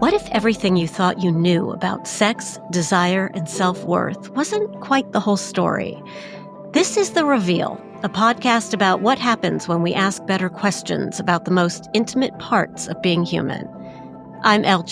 What if everything you thought you knew about sex, desire, and self-worth wasn't quite the whole story? This is The Reveal, a podcast about what happens when we ask better questions about the most intimate parts of being human. I'm Elle,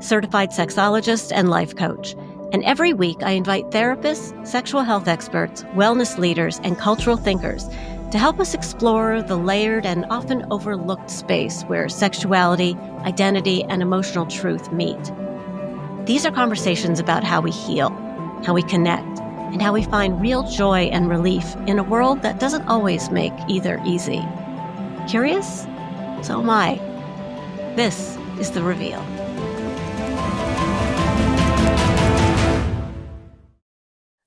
certified sexologist and life coach. And every week I invite therapists, sexual health experts, wellness leaders, and cultural thinkers to help us explore the layered and often overlooked space where sexuality, identity, and emotional truth meet. These are conversations about how we heal, how we connect, and how we find real joy and relief in a world that doesn't always make either easy. Curious? So am I. This is The Reveal.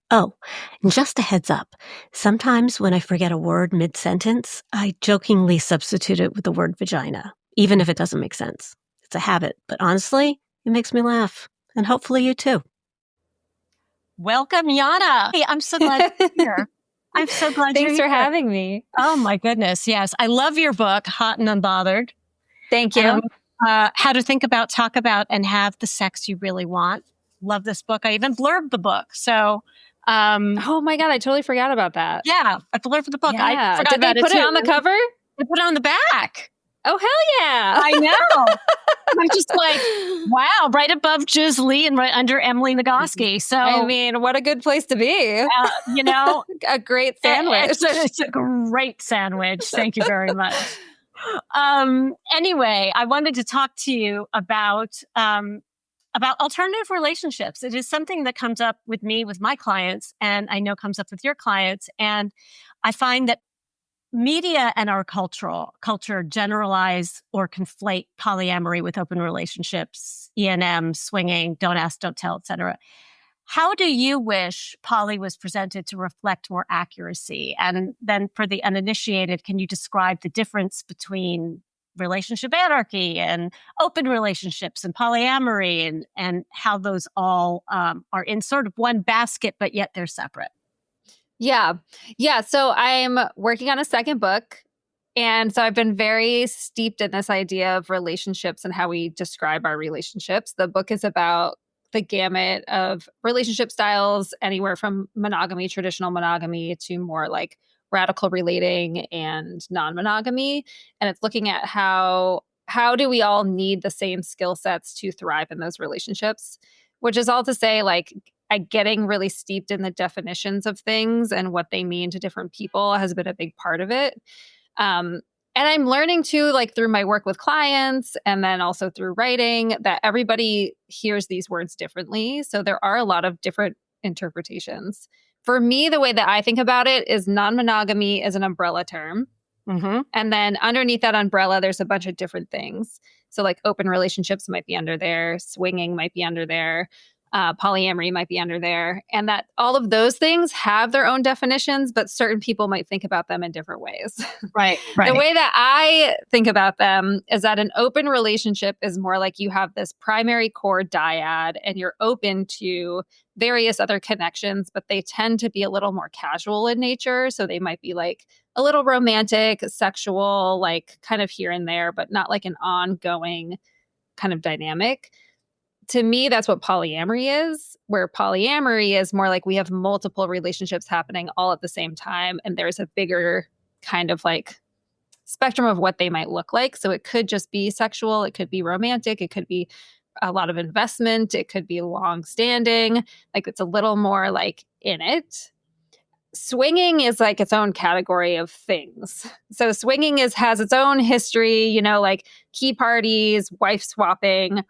Oh, and just a heads up, sometimes when I forget a word mid-sentence, I jokingly substitute it with the word vagina, even if it doesn't make sense. It's a habit, but honestly, it makes me laugh, and hopefully you too. Welcome, Yana. Hey, I'm so glad you're here. I'm so glad you're here. Thanks for having me. Oh my goodness, yes. I love your book, Hot and Unbothered. Thank you. How to think about, talk about, and have the sex you really want. Love this book. I even blurbed the book, so... oh my God, I totally forgot about that. Yeah, I blurbed the book. Yeah. I forgot Did they about put it on the cover? They put it on the back. Oh, hell yeah. I know. I'm just like, wow, right above Jiz Lee and right under Emily Nagoski. So, I mean, what a good place to be. You know. A great sandwich. It's a great sandwich. Thank you very much. Anyway, I wanted to talk to you about alternative relationships. It is something that comes up with me, with my clients, and I know comes up with your clients. And I find that media and our culture generalize or conflate polyamory with open relationships, E&M, swinging, don't ask, don't tell, etc. How do you wish poly was presented to reflect more accuracy? And then for the uninitiated, can you describe the difference between relationship anarchy and open relationships and polyamory and how those all are in sort of one basket, but yet they're separate? Yeah. So I'm working on a second book. And so I've been very steeped in this idea of relationships and how we describe our relationships. The book is about the gamut of relationship styles, anywhere from monogamy, traditional monogamy, to more like radical relating and non-monogamy. And it's looking at how do we all need the same skill sets to thrive in those relationships, which is all to say, like, getting really steeped in the definitions of things and what they mean to different people has been a big part of it. And I'm learning too, like through my work with clients and then also through writing, that everybody hears these words differently. So there are a lot of different interpretations. For me, the way that I think about it is non-monogamy is an umbrella term. Mm-hmm. And then underneath that umbrella, there's a bunch of different things. So like open relationships might be under there, swinging might be under there, polyamory might be under there. And that all of those things have their own definitions, but certain people might think about them in different ways. Right. The way that I think about them is that an open relationship is more like you have this primary core dyad and you're open to various other connections, but they tend to be a little more casual in nature. So they might be like a little romantic, sexual, like kind of here and there, but not like an ongoing kind of dynamic. To me, that's what polyamory is, where polyamory is more like we have multiple relationships happening all at the same time. And there's a bigger kind of like spectrum of what they might look like. So it could just be sexual. It could be romantic. It could be a lot of investment. It could be long standing. Like it's a little more like in it. Swinging is like its own category of things. So swinging has its own history, you know, like key parties, wife swapping.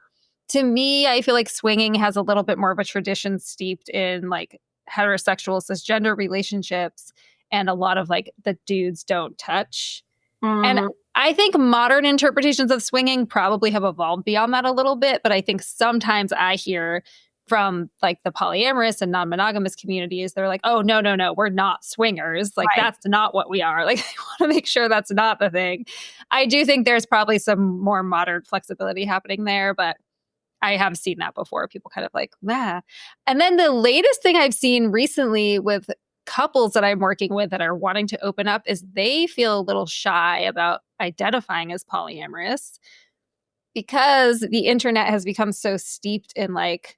To me, I feel like swinging has a little bit more of a tradition steeped in like heterosexual cisgender relationships and a lot of like the dudes don't touch. Mm-hmm. And I think modern interpretations of swinging probably have evolved beyond that a little bit. But I think sometimes I hear from like the polyamorous and non-monogamous communities, they're like, oh, no, we're not swingers. Like, right. That's not what we are. Like, I want to make sure that's not the thing. I do think there's probably some more modern flexibility happening there, but I have seen that before. People kind of like, nah. And then the latest thing I've seen recently with couples that I'm working with that are wanting to open up is they feel a little shy about identifying as polyamorous because the internet has become so steeped in like,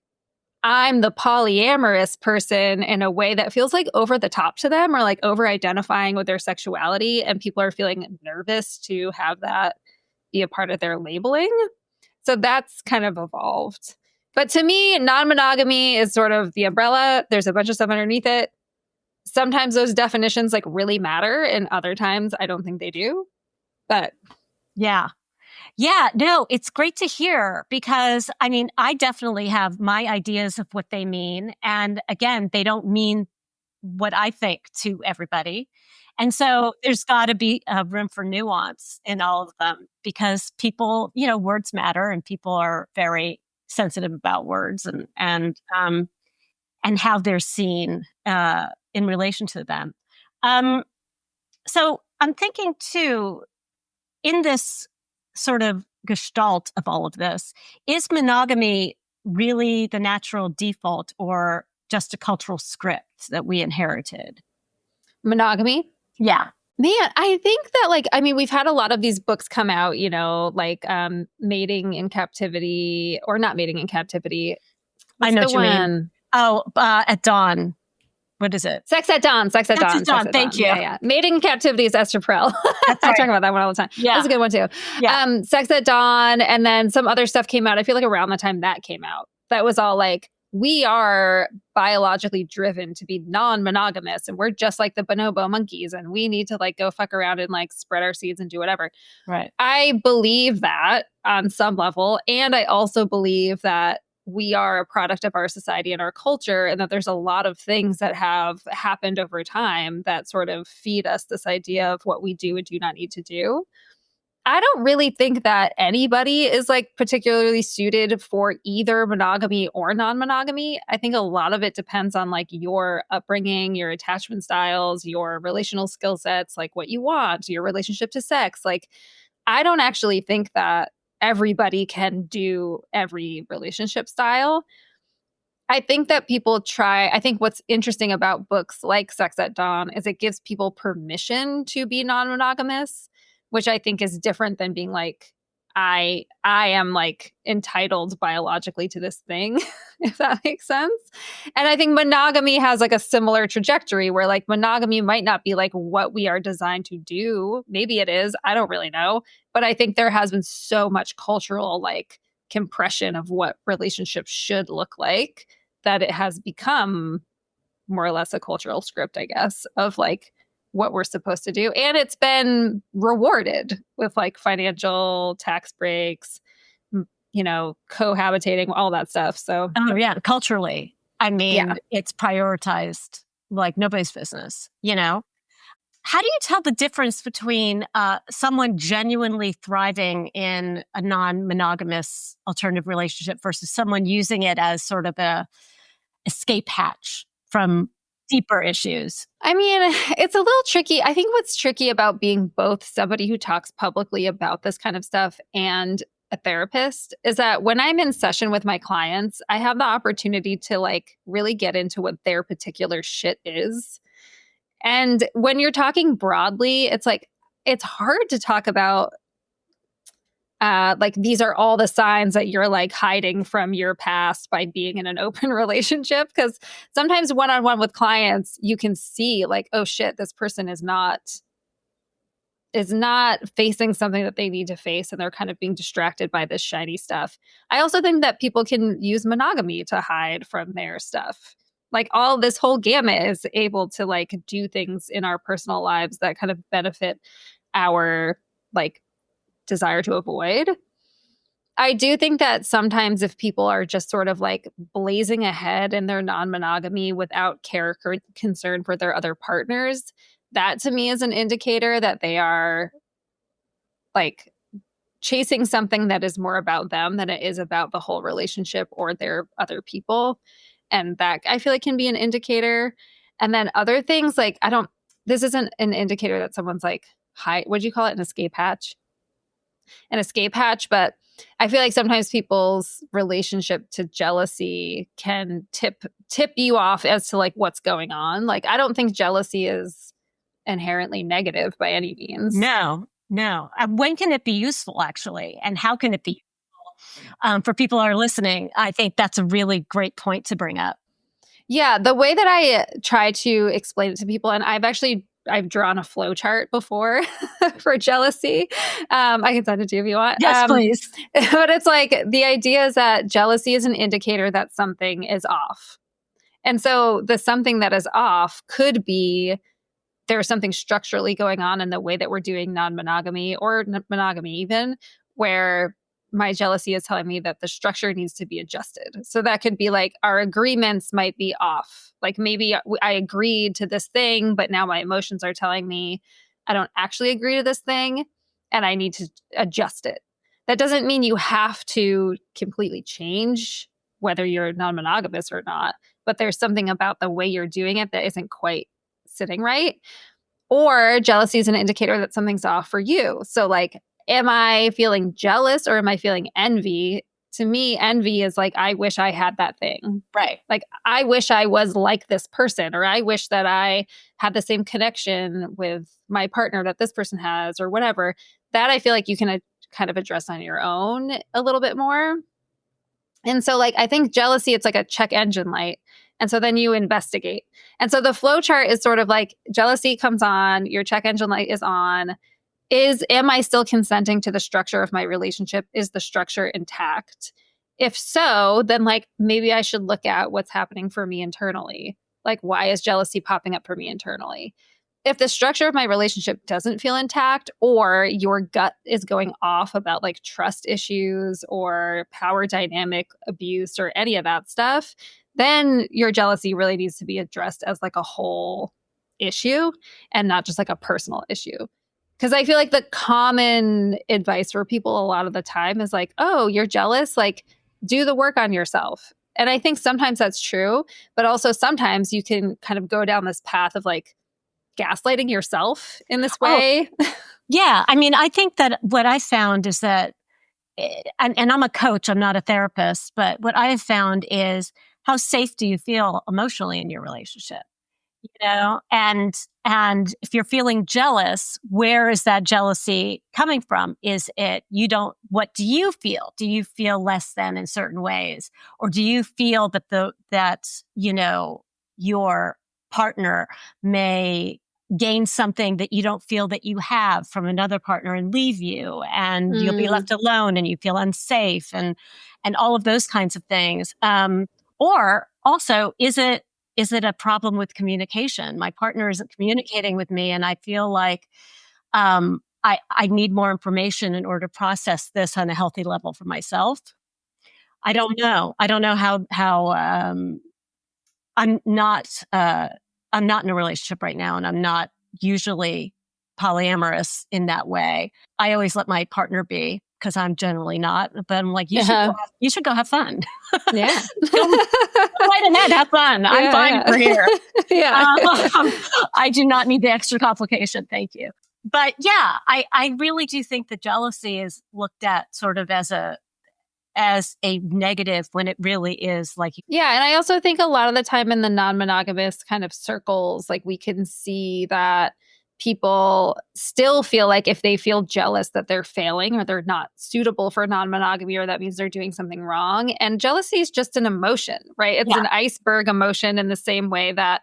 I'm the polyamorous person in a way that feels like over the top to them or like over identifying with their sexuality. And people are feeling nervous to have that be a part of their labeling. So that's kind of evolved. But to me, non-monogamy is sort of the umbrella. There's a bunch of stuff underneath it. Sometimes those definitions like really matter, and other times I don't think they do. But yeah. Yeah, no, it's great to hear because I mean, I definitely have my ideas of what they mean. And again, they don't mean what I think to everybody. And so there's got to be room for nuance in all of them because people, words matter and people are very sensitive about words and how they're seen in relation to them. So I'm thinking too, in this sort of gestalt of all of this, is monogamy really the natural default or just a cultural script that we inherited? monogamy? Yeah. Man, I think that we've had a lot of these books come out, Mating in Captivity or Not Mating in Captivity. I know what you mean. Oh, at Dawn. What is it? Sex at Dawn. Sex at Dawn. Thank you. Yeah. Mating in Captivity is Esther Perel. That's I right. talk about that one all the time. Yeah. That's a good one too. Yeah. Sex at Dawn. And then some other stuff came out. I feel like around the time that came out, that was all like, we are biologically driven to be non-monogamous and we're just like the bonobo monkeys and we need to like go fuck around and like spread our seeds and do whatever. Right. I believe that on some level. And I also believe that we are a product of our society and our culture, and that there's a lot of things that have happened over time that sort of feed us this idea of what we do and do not need to do. I don't really think that anybody is like particularly suited for either monogamy or non-monogamy. I think a lot of it depends on like your upbringing, your attachment styles, your relational skill sets, like what you want, your relationship to sex. Like, I don't actually think that everybody can do every relationship style. I think that I think what's interesting about books like Sex at Dawn is it gives people permission to be non-monogamous, which I think is different than being like, I am like entitled biologically to this thing, if that makes sense. And I think monogamy has like a similar trajectory where like monogamy might not be like what we are designed to do. Maybe it is. I don't really know. But I think there has been so much cultural like compression of what relationships should look like that it has become more or less a cultural script, I guess, of like what we're supposed to do. And it's been rewarded with like financial tax breaks, cohabitating, all that stuff. So, oh, yeah, culturally, I mean, It's prioritized like nobody's business, How do you tell the difference between someone genuinely thriving in a non-monogamous alternative relationship versus someone using it as sort of a escape hatch from deeper issues? I mean, it's a little tricky. I think what's tricky about being both somebody who talks publicly about this kind of stuff and a therapist is that when I'm in session with my clients, I have the opportunity to like really get into what their particular shit is. And when you're talking broadly, it's like, it's hard to talk about like these are all the signs that you're like hiding from your past by being in an open relationship. Because sometimes one-on-one with clients, you can see like, oh shit, this person is not facing something that they need to face, and they're kind of being distracted by this shiny stuff. I also think that people can use monogamy to hide from their stuff. Like all this whole gamut is able to like do things in our personal lives that kind of benefit our like desire to avoid. I do think that sometimes if people are just sort of like blazing ahead in their non-monogamy without care or concern for their other partners, that to me is an indicator that they are like chasing something that is more about them than it is about the whole relationship or their other people. And that I feel like can be an indicator. And then other things like, this isn't an indicator that someone's like, what'd you call it? An escape hatch? An escape hatch. But I feel like sometimes people's relationship to jealousy can tip you off as to like what's going on. Like, I don't think jealousy is inherently negative by any means. No. When can it be useful actually? And how can it be for people who are listening, I think that's a really great point to bring up. Yeah, the way that I try to explain it to people, and I've drawn a flow chart before for jealousy. I can send it to you if you want. Yes, please. But it's like the idea is that jealousy is an indicator that something is off. And so the something that is off could be there's something structurally going on in the way that we're doing non-monogamy or monogamy even, where my jealousy is telling me that the structure needs to be adjusted. So that could be like our agreements might be off. Like maybe I agreed to this thing, but now my emotions are telling me I don't actually agree to this thing and I need to adjust it. That doesn't mean you have to completely change whether you're non-monogamous or not, but there's something about the way you're doing it that isn't quite sitting right. Or jealousy is an indicator that something's off for you. So like, am I feeling jealous or am I feeling envy? To me, envy is like, I wish I had that thing. Right. Like, I wish I was like this person, or I wish that I had the same connection with my partner that this person has, or whatever. That I feel like you can kind of address on your own a little bit more. And so like, I think jealousy, it's like a check engine light. And so then you investigate. And so the flow chart is sort of like jealousy comes on, your check engine light is on. Am I still consenting to the structure of my relationship? Is the structure intact? If so, then like maybe I should look at what's happening for me internally. Like, why is jealousy popping up for me internally? If the structure of my relationship doesn't feel intact, or your gut is going off about like trust issues or power dynamic abuse or any of that stuff, then your jealousy really needs to be addressed as like a whole issue and not just like a personal issue. Because I feel like the common advice for people a lot of the time is like, oh, you're jealous, like do the work on yourself. And I think sometimes that's true, but also sometimes you can kind of go down this path of like gaslighting yourself in this way. Oh, yeah. I mean, I think that what I found is that, and I'm a coach, I'm not a therapist, but what I have found is how safe do you feel emotionally in your relationship? You know, and if you're feeling jealous, where is that jealousy coming from? Is it what do you feel? Do you feel less than in certain ways? Or do you feel that your partner may gain something that you don't feel that you have from another partner and leave you, and you'll be left alone and you feel unsafe and all of those kinds of things. Or also, is it a problem with communication? My partner isn't communicating with me, and I feel like I need more information in order to process this on a healthy level for myself. I don't know. I don't know how I'm not in a relationship right now, and I'm not usually polyamorous in that way. I always let my partner be because I'm generally not. But I'm like, you should go have fun. Yeah. Go right ahead, have fun. I'm fine for here. Yeah. I do not need the extra complication. Thank you. But yeah, I really do think that jealousy is looked at sort of as a negative when it really is like. Yeah. And I also think a lot of the time in the non-monogamous kind of circles, like we can see that people still feel like if they feel jealous that they're failing or they're not suitable for non-monogamy, or that means they're doing something wrong. And jealousy is just an emotion, right? It's an iceberg emotion in the same way that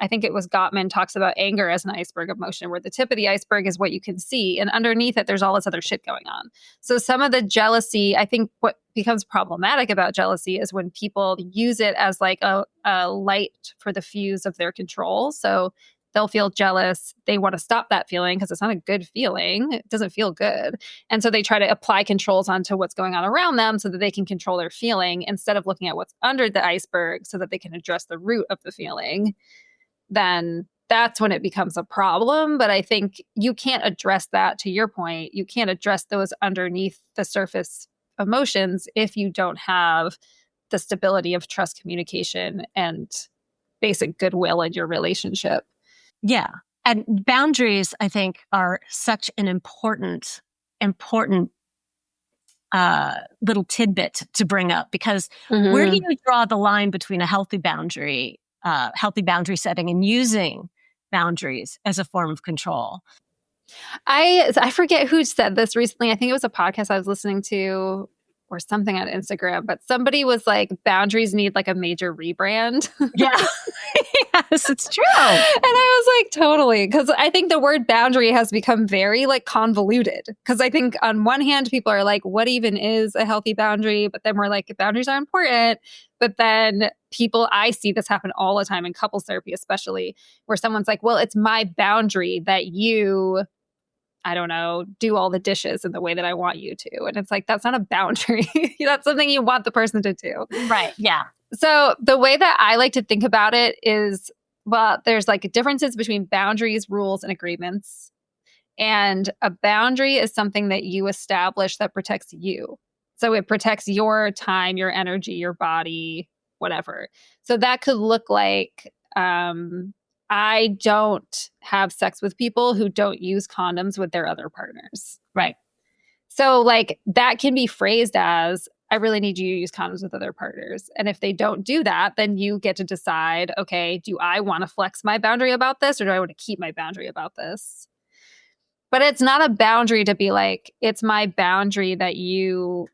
I think it was Gottman talks about anger as an iceberg emotion, where the tip of the iceberg is what you can see. And underneath it, there's all this other shit going on. So some of the jealousy, I think what becomes problematic about jealousy is when people use it as like a light for the fuse of their control. So they'll feel jealous. They want to stop that feeling because it's not a good feeling. It doesn't feel good. And so they try to apply controls onto what's going on around them so that they can control their feeling instead of looking at what's under the iceberg so that they can address the root of the feeling. Then that's when it becomes a problem. But I think you can't address that, to your point. You can't address those underneath the surface emotions if you don't have the stability of trust, communication, and basic goodwill in your relationship. Yeah. And boundaries, I think, are such an important little tidbit to bring up, because where do you draw the line between a healthy boundary setting and using boundaries as a form of control? I forget who said this recently. I think it was a podcast I was listening to. or something on Instagram, but somebody was like, boundaries need like a major rebrand. Yeah. Yes, it's true. And I was like, totally. Because I think the word boundary has become very like convoluted. Because I think on one hand, people are like, what even is a healthy boundary? But then we're like, boundaries are important. But then I see this happen all the time in couples therapy, especially, where someone's like, well, it's my boundary that you, I don't know, do all the dishes in the way that I want you to. And it's like, that's not a boundary. That's something you want the person to do. Right. Yeah. So the way that I like to think about it is, well, there's like differences between boundaries, rules, and agreements. And a boundary is something that you establish that protects you. So it protects your time, your energy, your body, whatever. So that could look like, I don't have sex with people who don't use condoms with their other partners. Right. So like that can be phrased as, I really need you to use condoms with other partners. And if they don't do that, then you get to decide, okay, do I want to flex my boundary about this, or do I want to keep my boundary about this? But it's not a boundary to be like, it's my boundary that you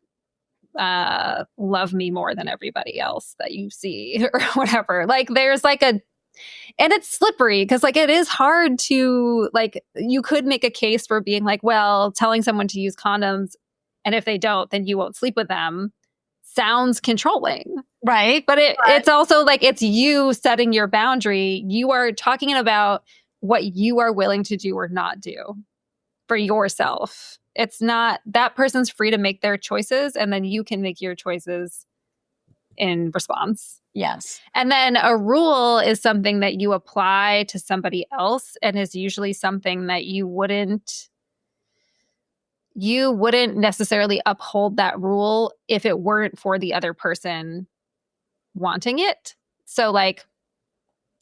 love me more than everybody else that you see or whatever. Like there's like and it's slippery because like it is hard to like, you could make a case for being like, well, telling someone to use condoms, and if they don't, then you won't sleep with them, sounds controlling. Right. But it's also like, it's you setting your boundary. You are talking about what you are willing to do or not do for yourself. It's not, that person's free to make their choices, and then you can make your choices in response. Yes. And then a rule is something that you apply to somebody else, and is usually something that you wouldn't necessarily uphold that rule if it weren't for the other person wanting it. So like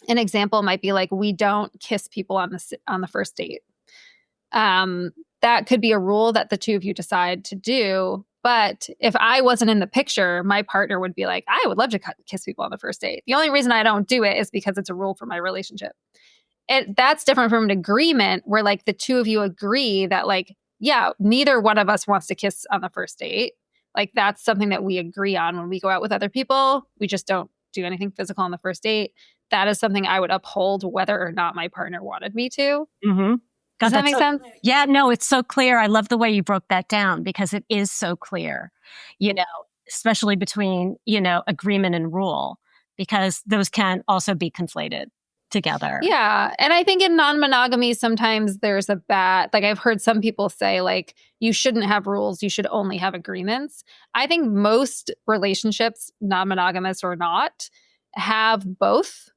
an example might be like, we don't kiss people on the first date. That could be a rule that the two of you decide to do. But if I wasn't in the picture, my partner would be like, I would love to kiss people on the first date. The only reason I don't do it is because it's a rule for my relationship. That's different from an agreement where like the two of you agree that like, yeah, neither one of us wants to kiss on the first date. Like that's something that we agree on when we go out with other people. We just don't do anything physical on the first date. That is something I would uphold whether or not my partner wanted me to. Mm-hmm. God, Does that make sense? Yeah, no, it's so clear. I love the way you broke that down because it is so clear, especially between, agreement and rule, because those can also be conflated together. Yeah. And I think in non-monogamy, sometimes there's like I've heard some people say like, you shouldn't have rules, you should only have agreements. I think most relationships, non-monogamous or not, have both.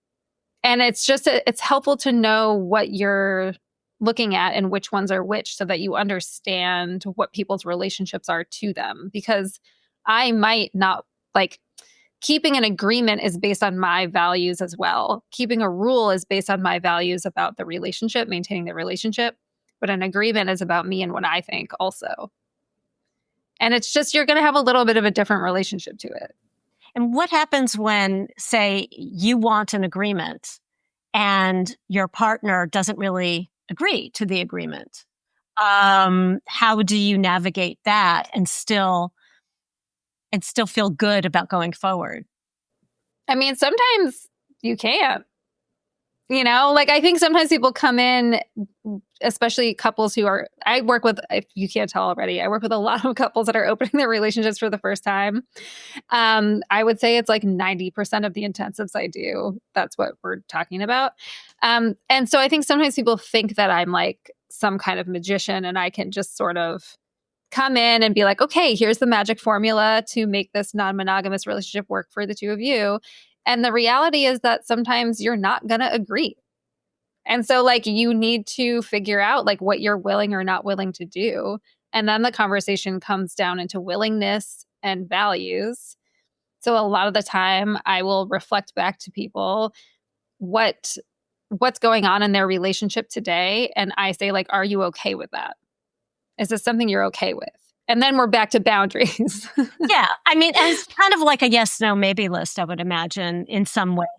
And it's just, it's helpful to know what you're looking at and which ones are which so that you understand what people's relationships are to them. Because I might not like, keeping an agreement is based on my values as well. Keeping a rule is based on my values about the relationship, maintaining the relationship. But an agreement is about me and what I think also. And it's just, you're going to have a little bit of a different relationship to it. And what happens when, say, you want an agreement and your partner doesn't really agree to the agreement? How do you navigate that and still feel good about going forward? I mean, sometimes you can't. Like I think sometimes people come in, especially couples I work with, if you can't tell already, I work with a lot of couples that are opening their relationships for the first time. I would say it's like 90% of the intensives I do. That's what we're talking about. And so I think sometimes people think that I'm like some kind of magician and I can just sort of come in and be like, okay, here's the magic formula to make this non-monogamous relationship work for the two of you. And the reality is that sometimes you're not going to agree. And so like you need to figure out like what you're willing or not willing to do. And then the conversation comes down into willingness and values. So a lot of the time I will reflect back to people what's going on in their relationship today. And I say like, are you okay with that? Is this something you're okay with? And then we're back to boundaries. Yeah. I mean, it's kind of like a yes, no, maybe list, I would imagine, in some ways,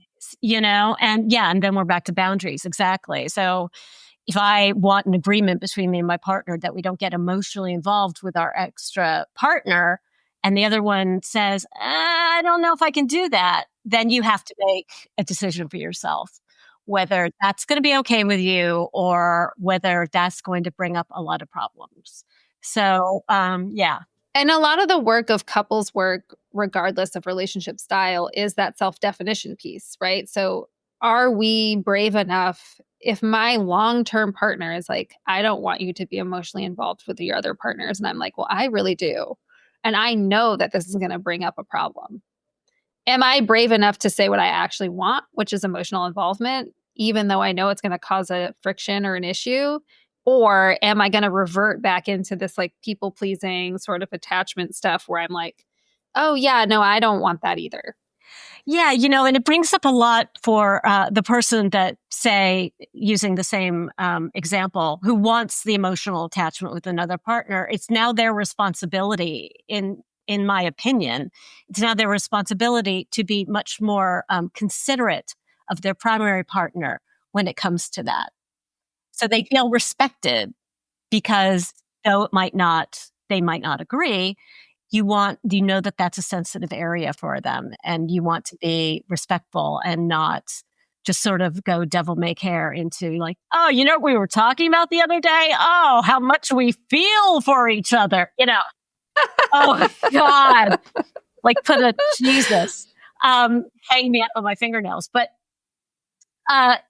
and then we're back to boundaries. Exactly. So if I want an agreement between me and my partner that we don't get emotionally involved with our extra partner, and the other one says, I don't know if I can do that, then you have to make a decision for yourself, whether that's going to be okay with you or whether that's going to bring up a lot of problems. So, yeah. And a lot of the work of couples work, regardless of relationship style, is that self-definition piece, right? So are we brave enough if my long-term partner is like, I don't want you to be emotionally involved with your other partners. And I'm like, well, I really do. And I know that this is going to bring up a problem. Am I brave enough to say what I actually want, which is emotional involvement, even though I know it's going to cause a friction or an issue? Or am I going to revert back into this like people pleasing sort of attachment stuff where I'm like, oh, yeah, no, I don't want that either. Yeah, and it brings up a lot for the person that, say, using the same example, who wants the emotional attachment with another partner. It's now their responsibility, in my opinion, it's now their responsibility to be much more considerate of their primary partner when it comes to that. So they feel respected because though they might not agree, you know that that's a sensitive area for them, and you want to be respectful and not just sort of go devil may care into like, oh, what we were talking about the other day? Oh, how much we feel for each other, Oh God, like Jesus, hang me up on my fingernails. But, I've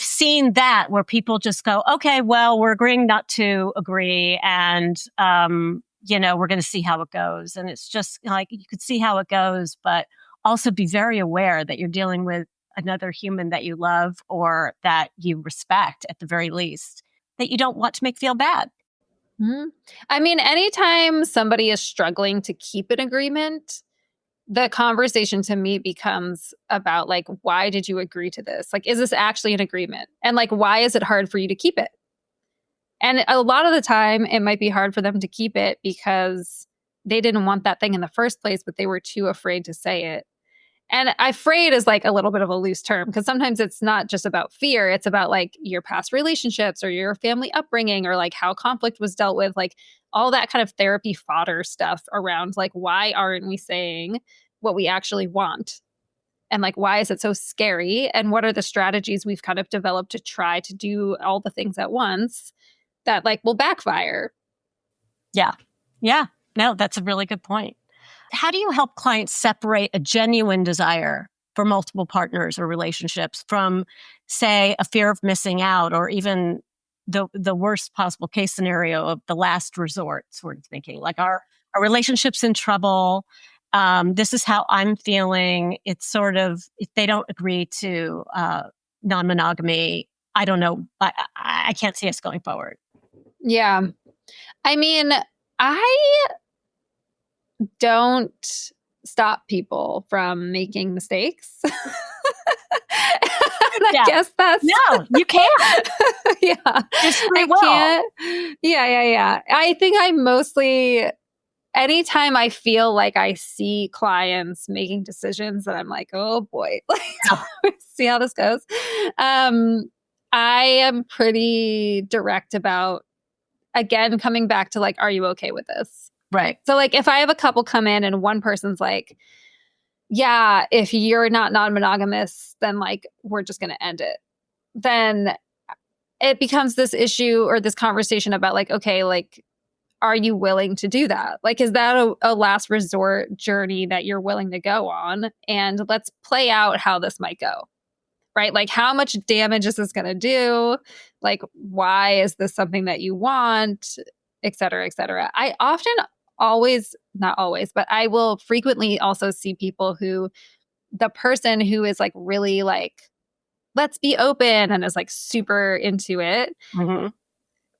seen that where people just go, okay, well, we're agreeing not to agree. And, we're going to see how it goes. And it's just like, you could see how it goes, but also be very aware that you're dealing with another human that you love or that you respect at the very least, that you don't want to make feel bad. Mm-hmm. I mean, anytime somebody is struggling to keep an agreement, the conversation to me becomes about like, why did you agree to this? Like, is this actually an agreement? And like, why is it hard for you to keep it? And a lot of the time it might be hard for them to keep it because they didn't want that thing in the first place, but they were too afraid to say it. And afraid is like a little bit of a loose term because sometimes it's not just about fear. It's about like your past relationships or your family upbringing or like how conflict was dealt with, like all that kind of therapy fodder stuff around like, why aren't we saying what we actually want? And like, why is it so scary? And what are the strategies we've kind of developed to try to do all the things at once that like will backfire? Yeah. Yeah. No, that's a really good point. How do you help clients separate a genuine desire for multiple partners or relationships from, say, a fear of missing out or even the worst possible case scenario of the last resort sort of thinking? Like, our relationship's in trouble. This is how I'm feeling. It's sort of, if they don't agree to non-monogamy, I don't know. I can't see us going forward. Yeah. I mean, I don't stop people from making mistakes. I guess that's... No, you can't. Yeah. I can't. Yeah. I think I mostly... Anytime I feel like I see clients making decisions that I'm like, oh boy, see how this goes. I am pretty direct about, again, coming back to like, are you okay with this? Right. So like if I have a couple come in and one person's like, yeah, if you're not non-monogamous, then like, we're just going to end it. Then it becomes this issue or this conversation about like, okay, like, are you willing to do that? Like, is that a last resort journey that you're willing to go on? And let's play out how this might go, right? Like, how much damage is this going to do? Like, why is this something that you want? Et cetera, et cetera. I often not always, but I will frequently also see people who, the person who is like really like, let's be open and is like super into it. Mm-hmm.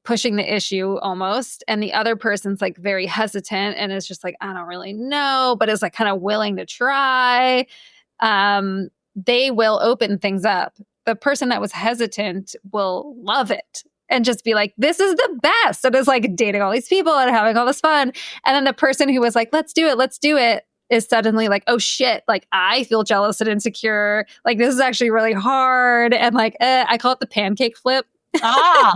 Pushing the issue almost. And the other person's like very hesitant and is just like, I don't really know, but is like kind of willing to try. They will open things up. The person that was hesitant will love it and just be like, this is the best. And is like dating all these people and having all this fun. And then the person who was like, let's do it is suddenly like, oh shit, like I feel jealous and insecure. Like this is actually really hard. And like, I call it the pancake flip. Ah,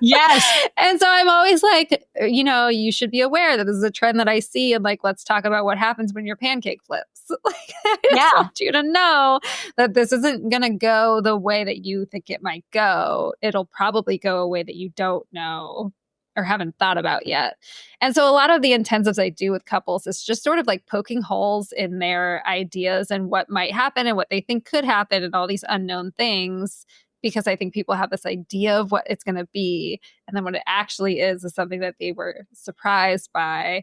yes. And so I'm always like, you should be aware that this is a trend that I see. And like, let's talk about what happens when your pancake flips. Like, I just want you to know that this isn't going to go the way that you think it might go. It'll probably go a way that you don't know or haven't thought about yet. And so a lot of the intensives I do with couples is just sort of like poking holes in their ideas and what might happen and what they think could happen and all these unknown things, because I think people have this idea of what it's going to be. And then what it actually is something that they were surprised by.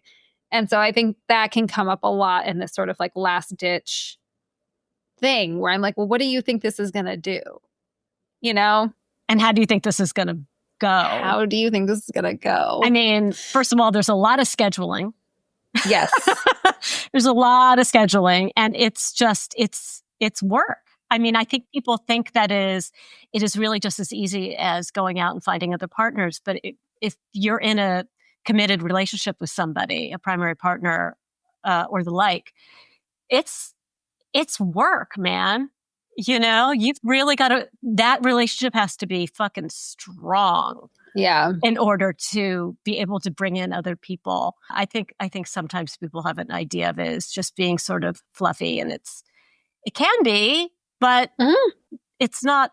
And so I think that can come up a lot in this sort of like last ditch thing where I'm like, well, what do you think this is going to do? And how do you think this is going to go? How do you think this is going to go? I mean, first of all, there's a lot of scheduling. Yes. There's a lot of scheduling, and it's work. I mean, I think people think that it is really just as easy as going out and finding other partners. But if you're in a committed relationship with somebody, a primary partner or the like, it's work, man. You've really that relationship has to be fucking strong. Yeah. In order to be able to bring in other people. I think sometimes people have an idea of it as just being sort of fluffy, and it can be, but it's not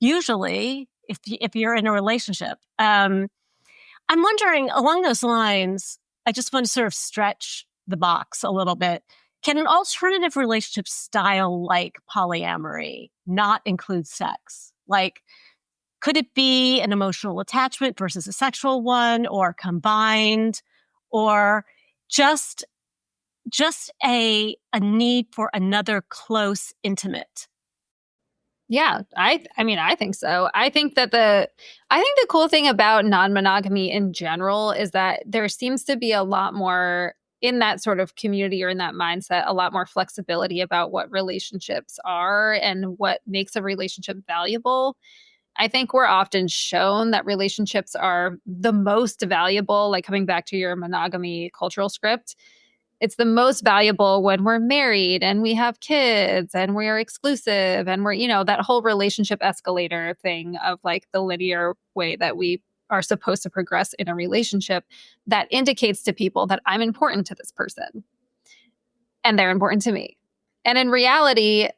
usually if you're in a relationship. I'm wondering, along those lines, I just want to sort of stretch the box a little bit. Can an alternative relationship style like polyamory not include sex? Like, could it be an emotional attachment versus a sexual one, or combined, or just a need for another close intimate? Yeah, I mean, I think so. I think the cool thing about non-monogamy in general is that there seems to be a lot more in that sort of community or in that mindset, a lot more flexibility about what relationships are and what makes a relationship valuable. I think we're often shown that relationships are the most valuable, like coming back to your monogamy cultural script. It's the most valuable when we're married and we have kids and we're exclusive and we're, that whole relationship escalator thing of like the linear way that we are supposed to progress in a relationship that indicates to people that I'm important to this person and they're important to me. And in reality,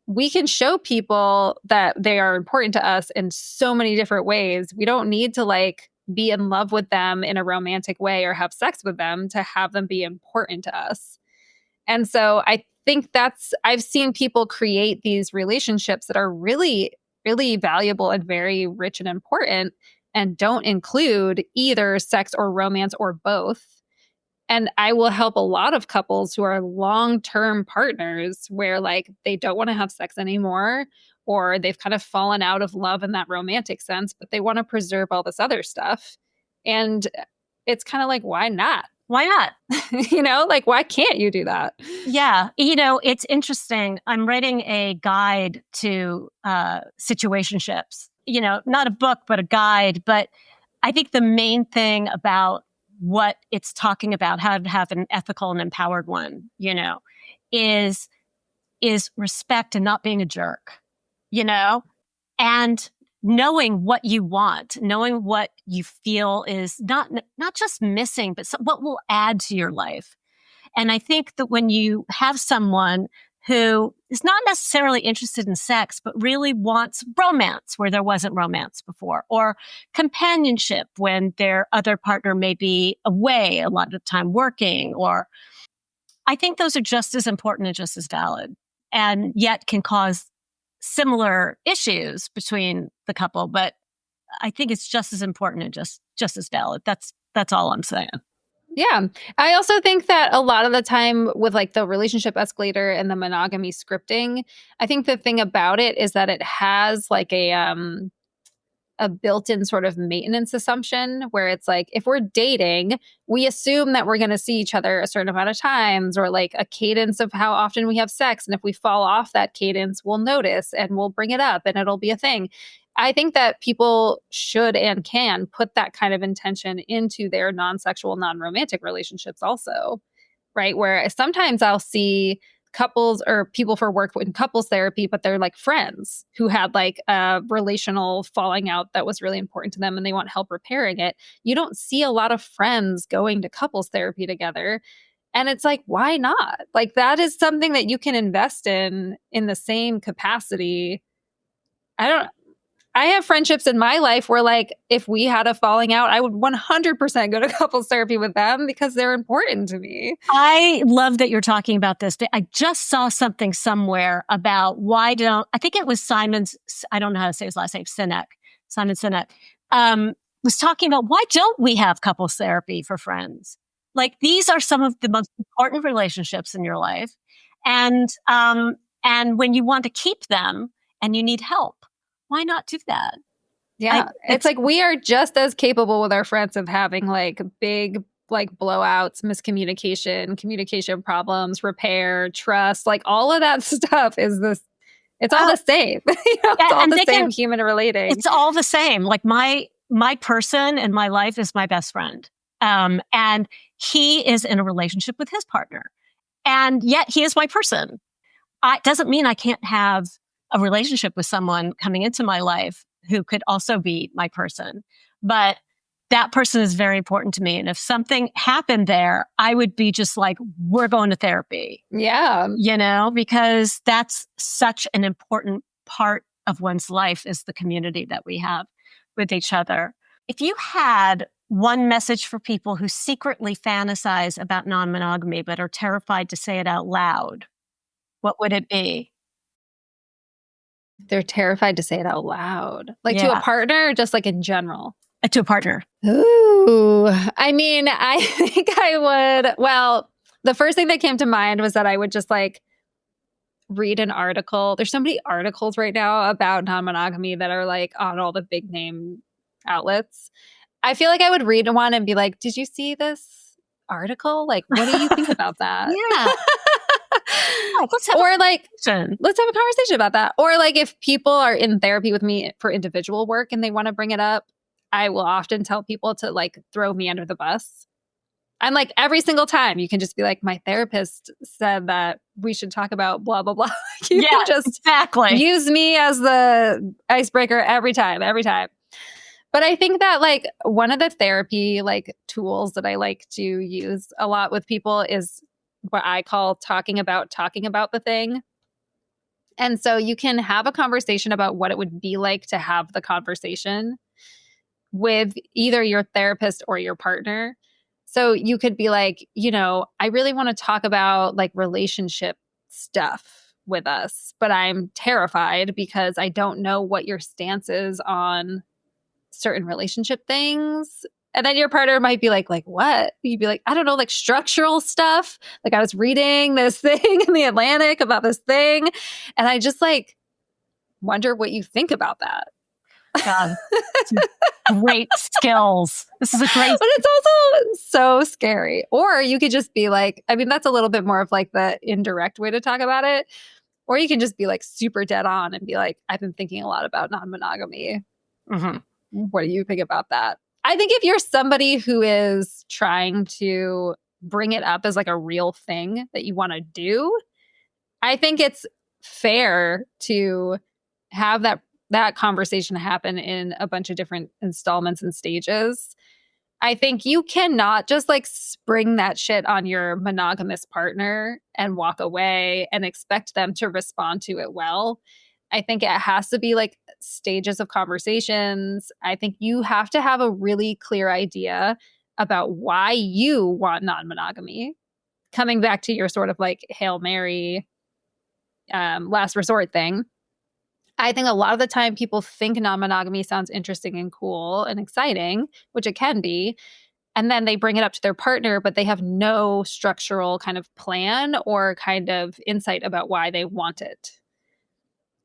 we can show people that they are important to us in so many different ways. We don't need to like be in love with them in a romantic way or have sex with them to have them be important to us. And so I think I've seen people create these relationships that are really, really valuable and very rich and important and don't include either sex or romance or both. And I will help a lot of couples who are long-term partners where like they don't want to have sex anymore, or they've kind of fallen out of love in that romantic sense, but they want to preserve all this other stuff. And it's kind of like, why not? Why not? Like, why can't you do that? Yeah. It's interesting. I'm writing a guide to situationships, not a book, but a guide. But I think the main thing about what it's talking about, how to have an ethical and empowered one, is respect and not being a jerk, and knowing what you want, knowing what you feel is not just missing, but what will add to your life. And I think that when you have someone who is not necessarily interested in sex, but really wants romance where there wasn't romance before, or companionship when their other partner may be away a lot of the time working, or I think those are just as important and just as valid, and yet can cause similar issues between the couple. But I think it's just as important and just as valid. That's all I'm saying. Yeah. I also think that a lot of the time with like the relationship escalator and the monogamy scripting, I think the thing about it is that it has like a built-in sort of maintenance assumption where it's like, if we're dating, we assume that we're going to see each other a certain amount of times, or like a cadence of how often we have sex. And if we fall off that cadence, we'll notice and we'll bring it up and it'll be a thing. I think that people should and can put that kind of intention into their non-sexual, non-romantic relationships also, right? Where sometimes I'll see couples or people for work in couples therapy, but they're like friends who had like a relational falling out that was really important to them and they want help repairing it. You don't see a lot of friends going to couples therapy together. And it's like, why not? Like, that is something that you can invest in the same capacity. I have friendships in my life where, like, if we had a falling out, I would 100% go to couples therapy with them because they're important to me. I love that you're talking about this. I just saw something somewhere about I think it was I don't know how to say his last name, Simon Sinek, was talking about why don't we have couples therapy for friends? Like, these are some of the most important relationships in your life. And when you want to keep them and you need help, why not do that? Yeah. It's like we are just as capable with our friends of having like big like blowouts, miscommunication, communication problems, repair, trust, like all of that stuff it's all the same. It's all the same human relating. It's all the same. Like my person in my life is my best friend. And he is in a relationship with his partner. And yet he is my person. It doesn't mean I can't have a relationship with someone coming into my life who could also be my person. But that person is very important to me. And if something happened there, I would be just like, we're going to therapy. Yeah. Because that's such an important part of one's life is the community that we have with each other. If you had one message for people who secretly fantasize about non-monogamy but are terrified to say it out loud, what would it be? They're terrified to say it out loud. Like to a partner or just like in general? To a partner. Ooh. I mean, I think I would. Well, the first thing that came to mind was that I would just like read an article. There's so many articles right now about non-monogamy that are like on all the big name outlets. I feel like I would read one and be like, did you see this article? Like, what do you think about that? Yeah. Let's have a conversation about that. Or like if people are in therapy with me for individual work and they want to bring it up, I will often tell people to like throw me under the bus. I'm like, every single time you can just be like, my therapist said that we should talk about blah, blah, blah. You can just use me as the icebreaker every time. But I think that like one of the therapy like tools that I like to use a lot with people is what I call talking about the thing. And so you can have a conversation about what it would be like to have the conversation with either your therapist or your partner. So you could be like, I really want to talk about like relationship stuff with us, but I'm terrified because I don't know what your stance is on certain relationship things. And then your partner might be like, what? You'd be like, I don't know, like structural stuff. Like I was reading this thing in the Atlantic about this thing. And I just like wonder what you think about that. God, great skills. This is a great. But it's also so scary. Or you could just be like, I mean, that's a little bit more of like the indirect way to talk about it. Or you can just be like super dead on and be like, I've been thinking a lot about non-monogamy. Mm-hmm. What do you think about that? I think if you're somebody who is trying to bring it up as like a real thing that you want to do, I think it's fair to have that conversation happen in a bunch of different installments and stages. I think you cannot just like spring that shit on your monogamous partner and walk away and expect them to respond to it well. I think it has to be like stages of conversations. I think you have to have a really clear idea about why you want non-monogamy. Coming back to your sort of like Hail Mary, last resort thing. I think a lot of the time people think non-monogamy sounds interesting and cool and exciting, which it can be. And then they bring it up to their partner, but they have no structural kind of plan or kind of insight about why they want it.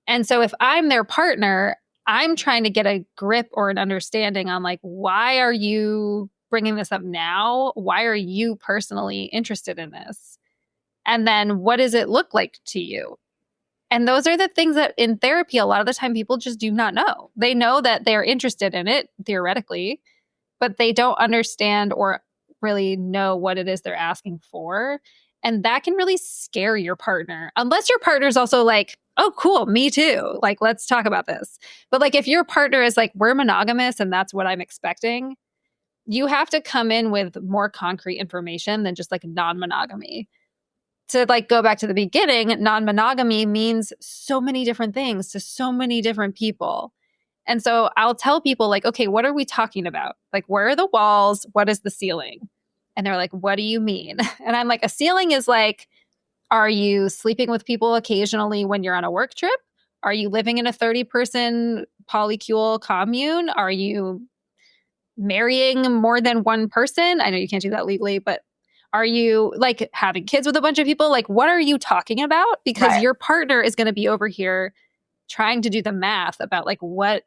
And so if I'm their partner, I'm trying to get a grip or an understanding on like, why are you bringing this up now? Why are you personally interested in this? And then what does it look like to you? And those are the things that in therapy, a lot of the time people just do not know. They know that they're interested in it theoretically, but they don't understand or really know what it is they're asking for. And that can really scare your partner, unless your partner's also like, oh, cool, me too. Like, let's talk about this. But like, if your partner is like, we're monogamous and that's what I'm expecting, you have to come in with more concrete information than just like non-monogamy. To like go back to the beginning, non-monogamy means so many different things to so many different people. And so I'll tell people like, okay, what are we talking about? Like, where are the walls? What is the ceiling? And they're like, what do you mean? And I'm like, a ceiling is like, are you sleeping with people occasionally when you're on a work trip? Are you living in a 30-person polycule commune? Are you marrying more than one person? I know you can't do that legally, but are you like having kids with a bunch of people? Like, what are you talking about? Because your partner is going to be over here trying to do the math about like, what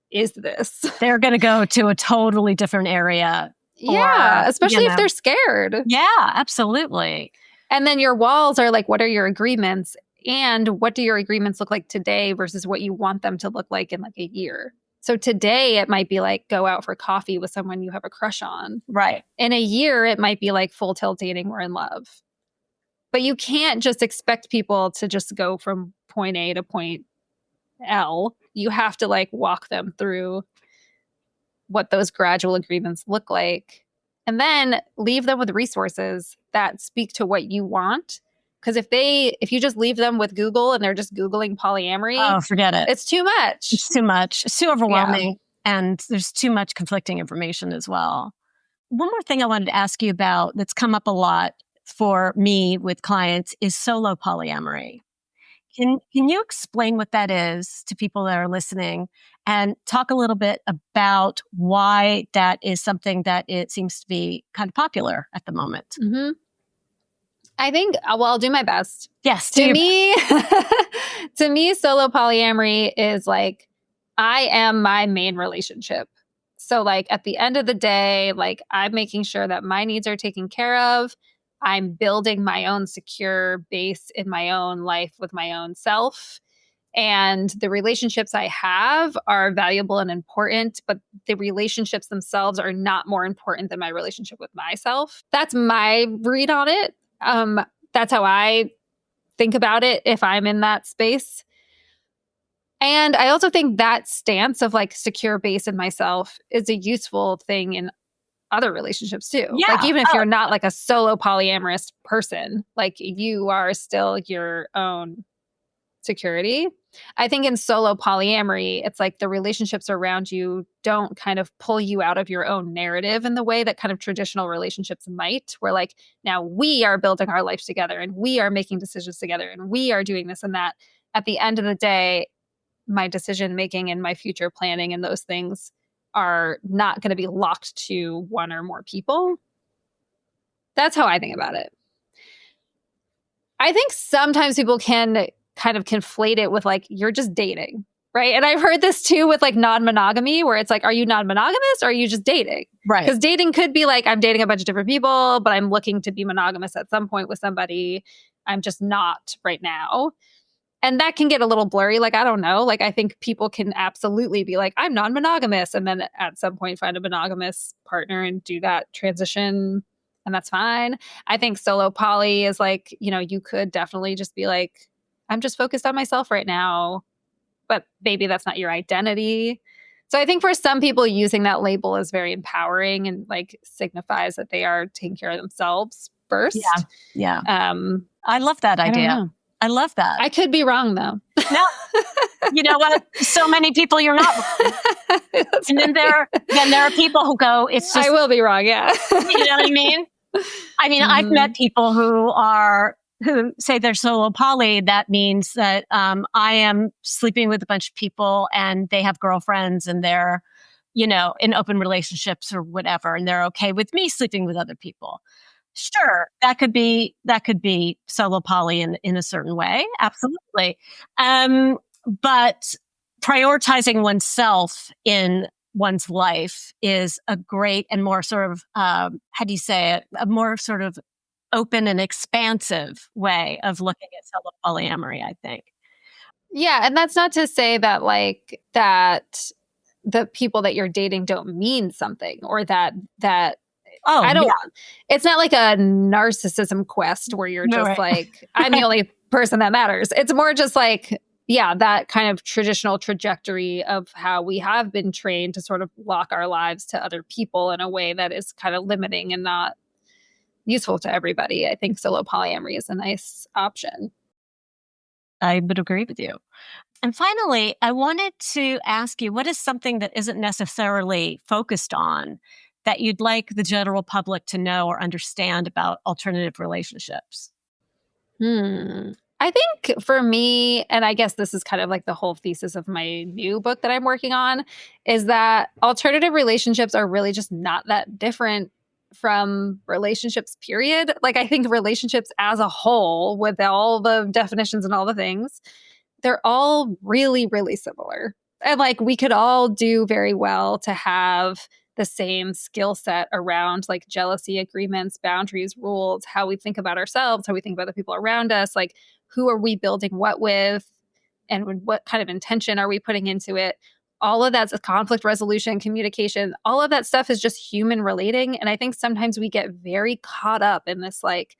is this? They're going to go to a totally different area. Yeah, especially if they're scared. Yeah, absolutely. And then your walls are like, what are your agreements? And what do your agreements look like today versus what you want them to look like in like a year? So today it might be like go out for coffee with someone you have a crush on. Right. In a year, it might be like full tilt dating, we're in love. But you can't just expect people to just go from point A to point L. You have to like walk them through what those gradual agreements look like. And then leave them with resources that speak to what you want. Because if you just leave them with Google and they're just Googling polyamory, oh, forget it. It's too much. It's too much. It's too overwhelming. Yeah. And there's too much conflicting information as well. One more thing I wanted to ask you about that's come up a lot for me with clients is solo polyamory. Can you explain what that is to people that are listening and talk a little bit about why that is something that it seems to be kind of popular at the moment? Mm-hmm. I think, well, I'll do my best. Yes. To me, solo polyamory is like, I am my main relationship. So like at the end of the day, like I'm making sure that my needs are taken care of. I'm building my own secure base in my own life with my own self. And the relationships I have are valuable and important, but the relationships themselves are not more important than my relationship with myself. That's my read on it. That's how I think about it if I'm in that space. And I also think that stance of like secure base in myself is a useful thing in other relationships too. Yeah. Like even if you're not like a solo polyamorous person, like you are still your own security. I think in solo polyamory, it's like the relationships around you don't kind of pull you out of your own narrative in the way that kind of traditional relationships might, where like now we are building our life together and we are making decisions together and we are doing this and that. At the end of the day, my decision making and my future planning and those things are not going to be locked to one or more people. That's how I think about it. I think sometimes people can kind of conflate it with like, you're just dating, right? And I've heard this too with like non-monogamy, where it's like, are you non-monogamous or are you just dating? Right. Because dating could be like, I'm dating a bunch of different people, but I'm looking to be monogamous at some point with somebody. I'm just not right now. And that can get a little blurry. Like, I don't know. Like, I think people can absolutely be like, I'm non-monogamous. And then at some point find a monogamous partner and do that transition. And that's fine. I think solo poly is like, you could definitely just be like, I'm just focused on myself right now. But maybe that's not your identity. So I think for some people, using that label is very empowering and like signifies that they are taking care of themselves first. Yeah. I love that idea. I love that. I could be wrong, though. No, you know what? So many people, you're not wrong. And then there are people who go, it's just... I will be wrong, yeah. You know what I mean? I mean, I've met people who say they're solo poly. That means that I am sleeping with a bunch of people and they have girlfriends and they're, in open relationships or whatever. And they're okay with me sleeping with other people. Sure, that could be solo poly in a certain way, absolutely. But prioritizing oneself in one's life is a great and more sort of how do you say it? A more sort of open and expansive way of looking at solo polyamory, I think. Yeah, and that's not to say that that the people that you're dating don't mean something, or that Oh, I don't, yeah. it's not like a narcissism quest where you're No, just right. like, I'm the only person that matters. It's more just like, yeah, that kind of traditional trajectory of how we have been trained to sort of lock our lives to other people in a way that is kind of limiting and not useful to everybody. I think solo polyamory is a nice option. I would agree with you. And finally, I wanted to ask you, what is something that isn't necessarily focused on that you'd like the general public to know or understand about alternative relationships? I think for me, and I guess this is kind of like the whole thesis of my new book that I'm working on, is that alternative relationships are really just not that different from relationships, period. Like, I think relationships as a whole, with all the definitions and all the things, they're all really, really similar. And like, we could all do very well to have the same skill set around like jealousy agreements, boundaries, rules, how we think about ourselves, how we think about the people around us, like who are we building what with, and what kind of intention are we putting into it. All of that's a conflict resolution, communication, all of that stuff is just human relating. And I think sometimes we get very caught up in this like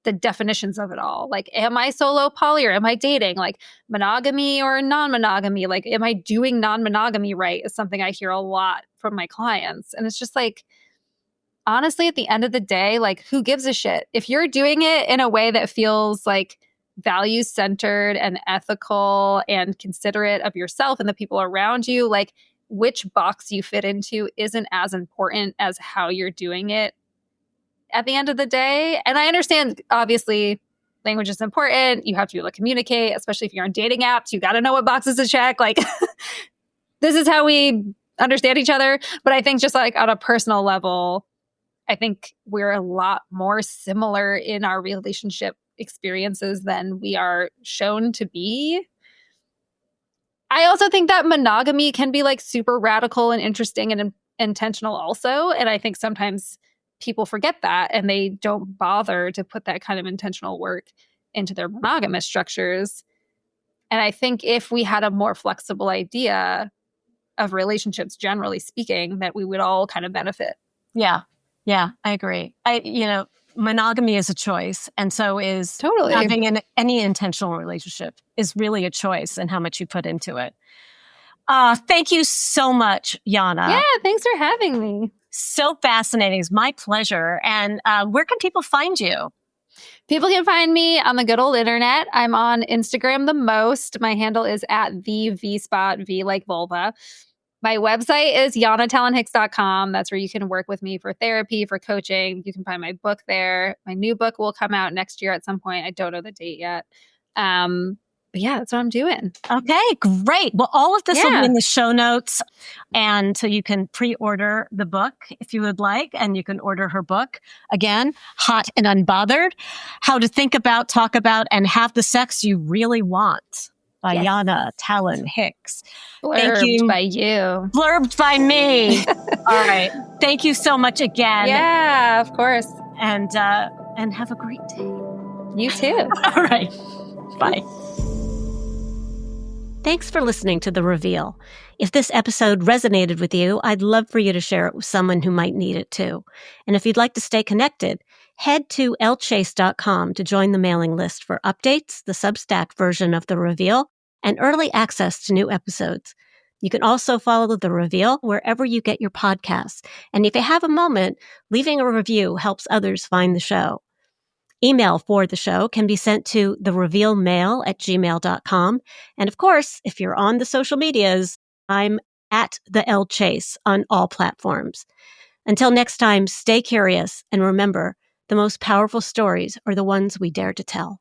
the definitions of it all. Like, am I solo poly or am I dating? Like, monogamy or non-monogamy? Like, am I doing non-monogamy right? Is something I hear a lot from my clients. And it's just like, honestly, at the end of the day, like, who gives a shit? If you're doing it in a way that feels like values centered and ethical and considerate of yourself and the people around you, like, which box you fit into isn't as important as how you're doing it at the end of the day. And I understand, obviously, language is important. You have to be able to communicate, especially if you're on dating apps. You got to know what boxes to check. Like, this is how we understand each other. But I think just like on a personal level, I think we're a lot more similar in our relationship experiences than we are shown to be. I also think that monogamy can be like super radical and interesting and intentional also. And I think sometimes people forget that and they don't bother to put that kind of intentional work into their monogamous structures. And I think if we had a more flexible idea of relationships, generally speaking, that we would all kind of benefit. Yeah. Yeah, I agree. Monogamy is a choice. And so is Totally. having any intentional relationship is really a choice and how much you put into it. Thank you so much, Yana. Yeah, thanks for having me. So fascinating. It's my pleasure. And where can people find you? People can find me on the good old internet. I'm on Instagram the most. My handle is at the VSpot, V like vulva. My website is yanatallonhicks.com. That's where you can work with me for therapy, for coaching. You can find my book there. My new book will come out next year at some point. I don't know the date yet. But yeah, that's what I'm doing. Okay, great. Well, all of this will be in the show notes. And so you can pre-order the book if you would like. And you can order her book. Again, Hot and Unbothered, How to Think About, Talk About, and Have the Sex You Really Want by Yana Tallon-Hicks. Blurbed by you. Blurbed by me. All right. Thank you so much again. Yeah, of course. And have a great day. You too. All right. Bye. Thanks for listening to The Reveal. If this episode resonated with you, I'd love for you to share it with someone who might need it too. And if you'd like to stay connected, head to ellechase.com to join the mailing list for updates, the Substack version of The Reveal, and early access to new episodes. You can also follow The Reveal wherever you get your podcasts. And if you have a moment, leaving a review helps others find the show. Email for the show can be sent to therevealmail@gmail.com. And of course, if you're on the social medias, I'm at the Elle Chase on all platforms. Until next time, stay curious and remember, the most powerful stories are the ones we dare to tell.